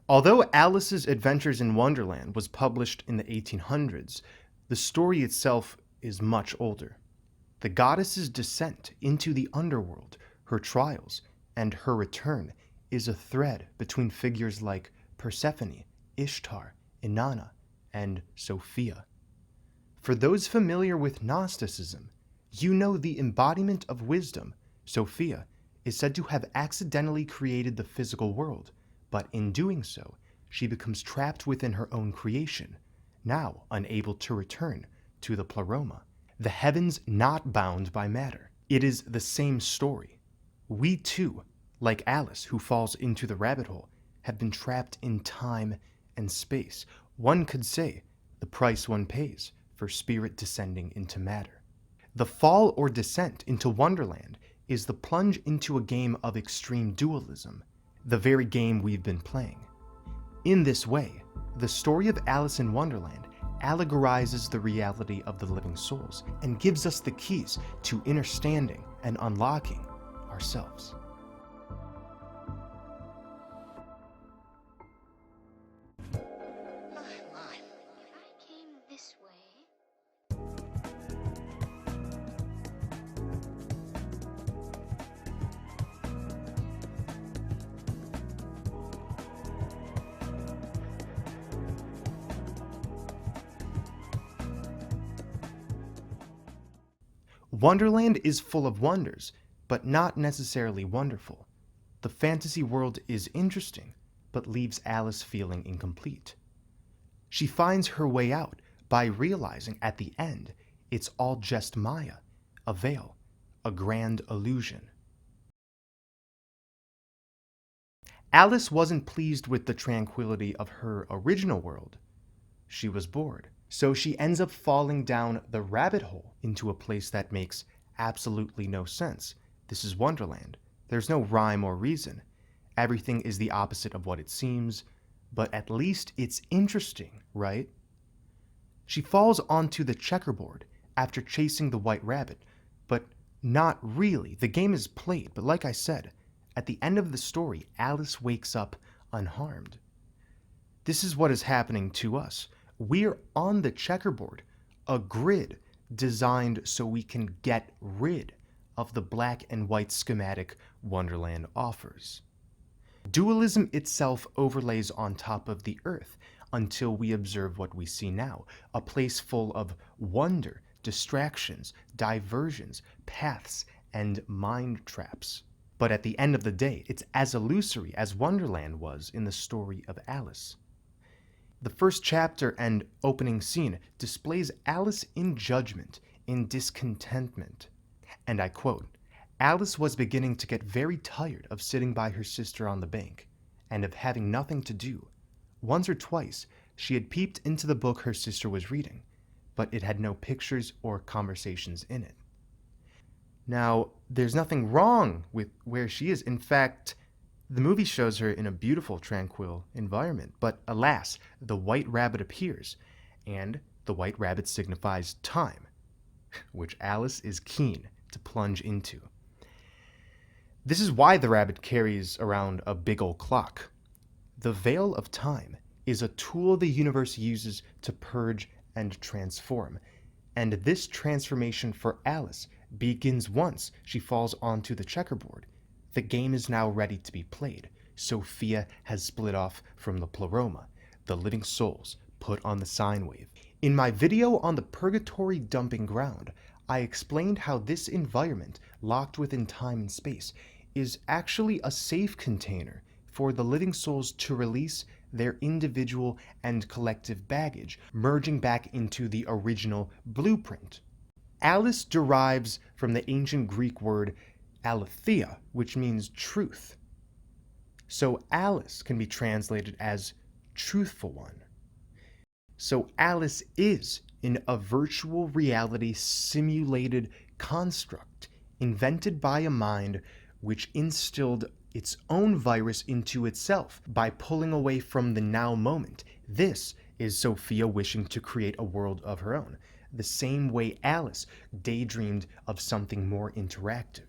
Although Alice's Adventures in Wonderland was published in the 1800s, the story itself is much older. The goddess's descent into the underworld, her trials, and her return is a thread between figures like Persephone, Ishtar, Inanna, and Sophia. For those familiar with Gnosticism, you know the embodiment of wisdom, Sophia, is said to have accidentally created the physical world, but in doing so, she becomes trapped within her own creation, now unable to return to the pleroma, the heavens not bound by matter. It is the same story. We too, like Alice who falls into the rabbit hole, have been trapped in time and space. One could say the price one pays for spirit descending into matter. The fall or descent into Wonderland is the plunge into a game of extreme dualism, the very game we've been playing. In this way, the story of Alice in Wonderland allegorizes the reality of the living souls and gives us the keys to understanding and unlocking ourselves. Wonderland is full of wonders, but not necessarily wonderful. The fantasy world is interesting, but leaves Alice feeling incomplete. She finds her way out by realizing at the end it's all just Maya, a veil, a grand illusion. Alice wasn't pleased with the tranquility of her original world. She was bored. So she ends up falling down the rabbit hole into a place that makes absolutely no sense. This is Wonderland. There's no rhyme or reason. Everything is the opposite of what it seems, but at least it's interesting, right? She falls onto the checkerboard after chasing the white rabbit, but not really. The game is played, but like I said, at the end of the story, Alice wakes up unharmed. This is what is happening to us. We're on the checkerboard, a grid designed so we can get rid of the black and white schematic Wonderland offers. Dualism itself overlays on top of the earth until we observe what we see now, a place full of wonder, distractions, diversions, paths, and mind traps. But at the end of the day, it's as illusory as Wonderland was in the story of Alice. The first chapter and opening scene displays Alice in judgment, in discontentment. And I quote, "Alice was beginning to get very tired of sitting by her sister on the bank, and of having nothing to do. Once or twice she had peeped into the book her sister was reading, but it had no pictures or conversations in it." Now, there's nothing wrong with where she is. In fact, the movie shows her in a beautiful, tranquil environment, but alas, the white rabbit appears, and the white rabbit signifies time, which Alice is keen to plunge into. This is why the rabbit carries around a big old clock. The veil of time is a tool the universe uses to purge and transform, and this transformation for Alice begins once she falls onto the checkerboard. The game is now ready to be played. Sophia has split off from the pleroma, the living souls put on the sine wave. In my video on the Purgatorial dumping ground, I explained how this environment, locked within time and space, is actually a safe container for the living souls to release their individual and collective baggage, merging back into the original blueprint. Alice derives from the ancient Greek word aletheia, which means truth. So Alice can be translated as truthful one. So Alice is in a virtual reality simulated construct invented by a mind which instilled its own virus into itself by pulling away from the now moment. This is Sophia wishing to create a world of her own, the same way Alice daydreamed of something more interactive.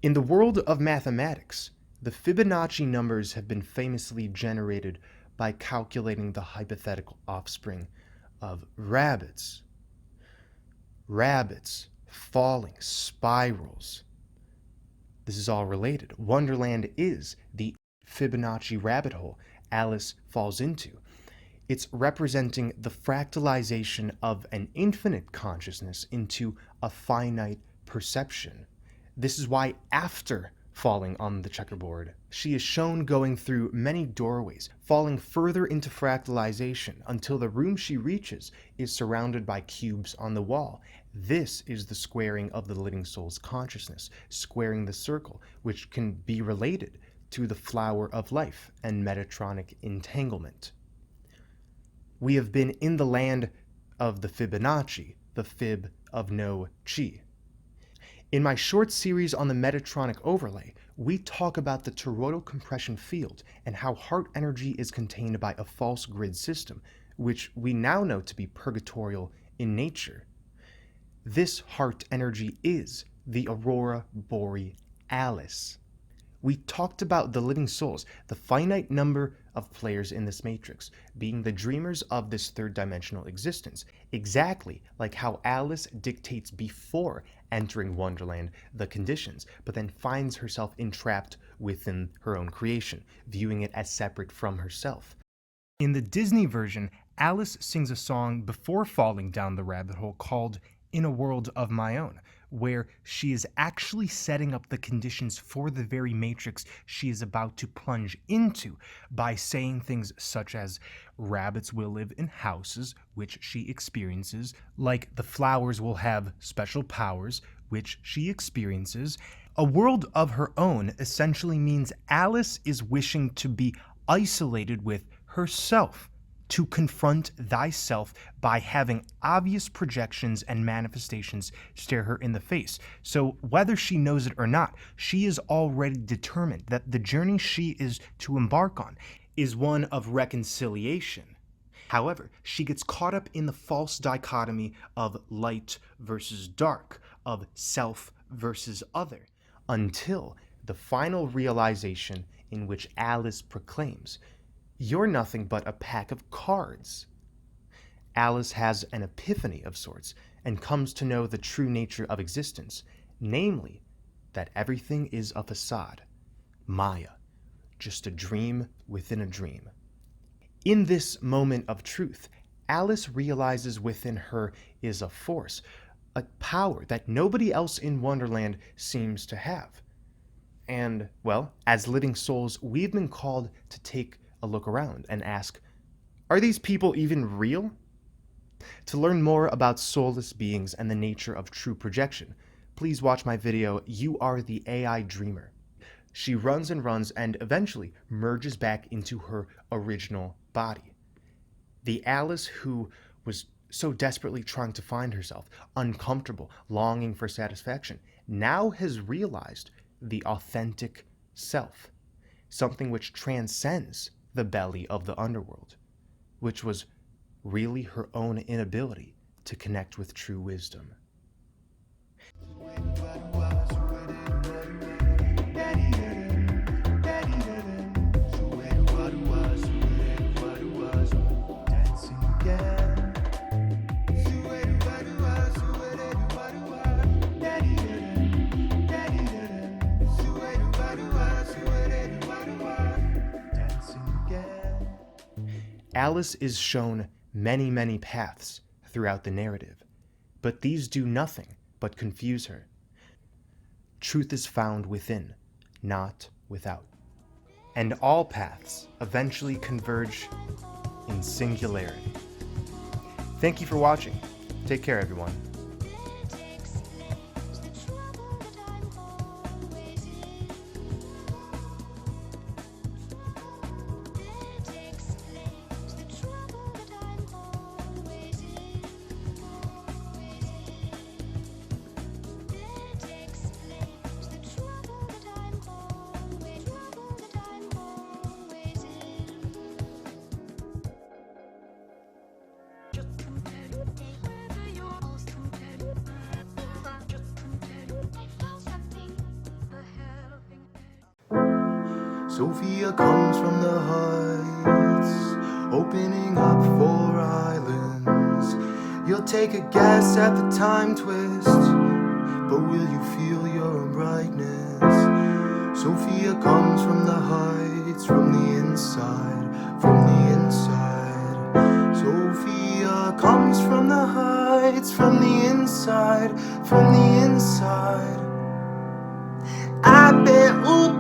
In the world of mathematics, The Fibonacci numbers have been famously generated by calculating the hypothetical offspring of rabbits. Rabbits, falling spirals. This is all related. Wonderland is the Fibonacci rabbit hole Alice falls into. It's representing the fractalization of an infinite consciousness into a finite perception. This is why after falling on the checkerboard, she is shown going through many doorways, falling further into fractalization until the room she reaches is surrounded by cubes on the wall. This is the squaring of the living soul's consciousness, squaring the circle, which can be related to the flower of life and Metatronic entanglement. We have been in the land of the Fibonacci, the fib of no chi. In my short series on the Metatronic overlay, we talk about the toroidal compression field and how heart energy is contained by a false grid system, which we now know to be purgatorial in nature. This heart energy is the aurora borealis. We talked about the living souls, the finite number of players in this matrix, being the dreamers of this third-dimensional existence, exactly like how Alice dictates before entering Wonderland the conditions, but then finds herself entrapped within her own creation, viewing it as separate from herself. In the Disney version, Alice sings a song before falling down the rabbit hole called In a World of My Own, where she is actually setting up the conditions for the very matrix she is about to plunge into by saying things such as rabbits will live in houses, which she experiences, like the flowers will have special powers, which she experiences. A world of her own essentially means Alice is wishing to be isolated with herself, to confront thyself by having obvious projections and manifestations stare her in the face. So whether she knows it or not, she is already determined that the journey she is to embark on is one of reconciliation. However, she gets caught up in the false dichotomy of light versus dark, of self versus other, until the final realization in which Alice proclaims, "You're nothing but a pack of cards." Alice has an epiphany of sorts and comes to know the true nature of existence, namely, that everything is a facade, Maya, just a dream within a dream. In this moment of truth, Alice realizes within her is a force, a power that nobody else in Wonderland seems to have. And, well, as living souls, we've been called to take a look around and ask, are these people even real? To learn more about soulless beings and the nature of true projection, please watch my video, You Are the AI Dreamer. She runs and eventually merges back into her original body. The Alice who was so desperately trying to find herself, uncomfortable, longing for satisfaction, now has realized the authentic self, something which transcends the belly of the underworld, which was really her own inability to connect with true wisdom. Alice is shown many, many paths throughout the narrative, but these do nothing but confuse her. Truth is found within, not without. And all paths eventually converge in singularity. Thank you for watching. Take care, everyone. Sophia comes from the heights, opening up 4 islands. You'll take a guess at the time twist, but will you feel your brightness? Sophia comes from the heights, from the inside, from the inside. Sophia comes from the heights, from the inside, from the inside. I bet ute,